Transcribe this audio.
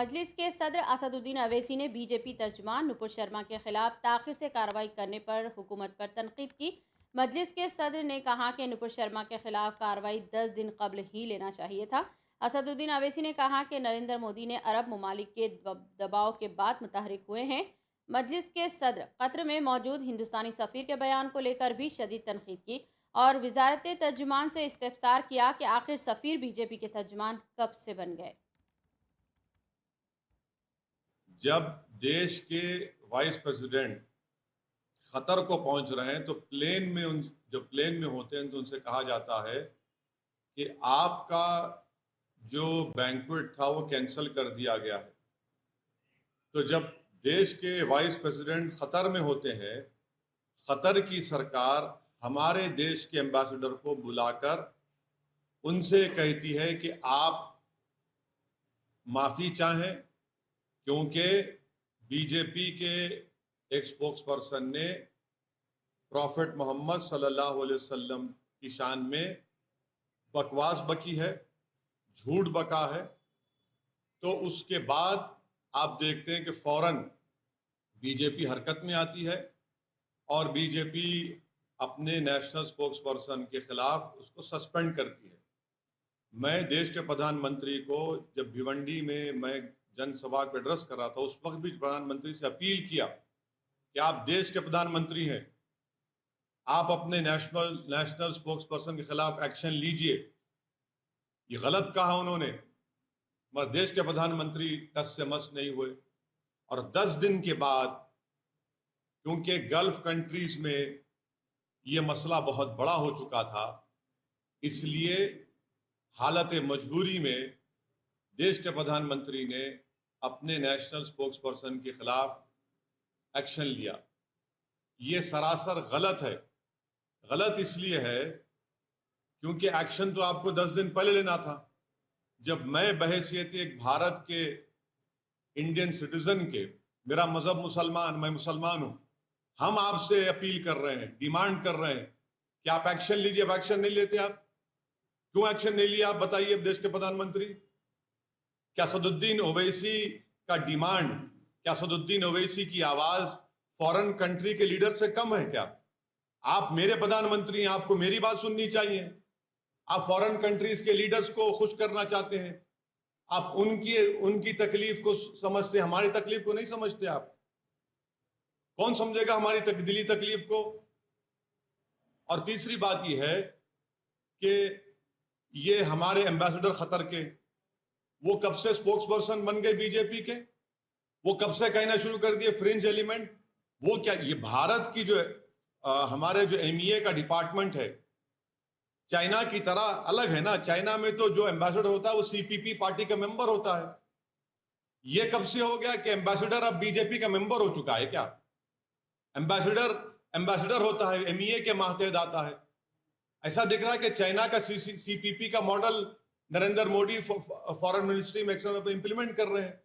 मजलिस के सदर असदुद्दीन अवैसी ने बीजेपी तर्जुमान नुपुर शर्मा के खिलाफ ताखिर से कार्रवाई करने पर हुकूमत पर तनकीद की। मजलिस के सदर ने कहा कि नुपुर शर्मा के खिलाफ कार्रवाई 10 दिन कबल ही लेना चाहिए था। असदुद्दीन अवैसी ने कहा कि नरेंद्र मोदी ने अरब ममालिक के दबाव के बाद मुतहरिक हुए हैं। मजलिस के सदर कतर में मौजूद हिंदुस्तानी सफ़ीर के बयान को लेकर भी शदीद तनकीद की और वजारत तर्जुमान से इस्तफसार किया कि आखिर सफ़ीर बीजेपी के तर्जुमान कब से बन गए। जब देश के वाइस प्रेसिडेंट खतर को पहुंच रहे हैं तो जब प्लेन में होते हैं तो उनसे कहा जाता है कि आपका जो बैंक्वेट था वो कैंसिल कर दिया गया है। तो जब देश के वाइस प्रेसिडेंट खतर में होते हैं, खतर की सरकार हमारे देश के एम्बेसडर को बुलाकर उनसे कहती है कि आप माफ़ी चाहें, क्योंकि बीजेपी के एक स्पोक्स पर्सन ने प्रॉफिट मोहम्मद सल्लल्लाहु अलैहि वसल्लम की शान में बकवास बकी है, झूठ बका है। तो उसके बाद आप देखते हैं कि फौरन बीजेपी हरकत में आती है और बीजेपी अपने नेशनल स्पोक्स पर्सन के खिलाफ उसको सस्पेंड करती है। मैं देश के प्रधानमंत्री को जब भिवंडी में मैं जनसभा को एड्रेस कर रहा था, उस वक्त भी प्रधानमंत्री से अपील किया कि आप देश के प्रधानमंत्री हैं, आप अपने नेशनल स्पोक्स पर्सन के खिलाफ एक्शन लीजिए। ये गलत कहा उन्होंने, मगर देश के प्रधानमंत्री टस से मस नहीं हुए। और 10 दिन के बाद, क्योंकि गल्फ कंट्रीज में ये मसला बहुत बड़ा हो चुका था, इसलिए हालत मजबूरी में देश के प्रधानमंत्री ने अपने नेशनल स्पोक्स पर्सन के खिलाफ एक्शन लिया। ये सरासर गलत है। गलत इसलिए है क्योंकि एक्शन तो आपको 10 दिन पहले लेना था। जब मैं बहैसियत एक भारत के इंडियन सिटीजन के, मेरा मजहब मुसलमान, मैं मुसलमान हूं, हम आपसे अपील कर रहे हैं, डिमांड कर रहे हैं कि आप एक्शन लीजिए। अब एक्शन नहीं लेते आप, क्यों एक्शन नहीं लिया आप बताइए देश के प्रधानमंत्री। क्या असदुद्दीन ओवैसी का डिमांड, क्या असदुद्दीन ओवैसी की आवाज फॉरेन कंट्री के लीडर से कम है क्या? आप मेरे प्रधानमंत्री हैं, आपको मेरी बात सुननी चाहिए। आप फॉरेन कंट्रीज के लीडर्स को खुश करना चाहते हैं, आप उनकी तकलीफ को समझते, हमारी तकलीफ को नहीं समझते। आप कौन समझेगा हमारी दिली तकलीफ को? और तीसरी बात यह है कि ये हमारे एम्बेसडर खतर के, वो कब से स्पोक्स पर्सन बन गए बीजेपी के? वो कब से कहना शुरू कर दिए फ्रिंज एलिमेंट? वो क्या, ये भारत की जो हमारे जो एमईए का डिपार्टमेंट है, चाइना की तरह अलग है ना। चाइना में तो जो एम्बेसडर होता है वो सीपीपी पार्टी का मेंबर होता है। ये कब से हो गया कि एम्बेसडर अब बीजेपी का मेंबर हो चुका है क्या? एम्बेसडर एम्बेसडर होता है, एमईए के मातहत आता है। ऐसा दिख रहा है कि चाइना का सीपीपी का model Narendra Modi foreign ministry में एक्सटर्नल पे इंप्लीमेंट कर रहे हैं।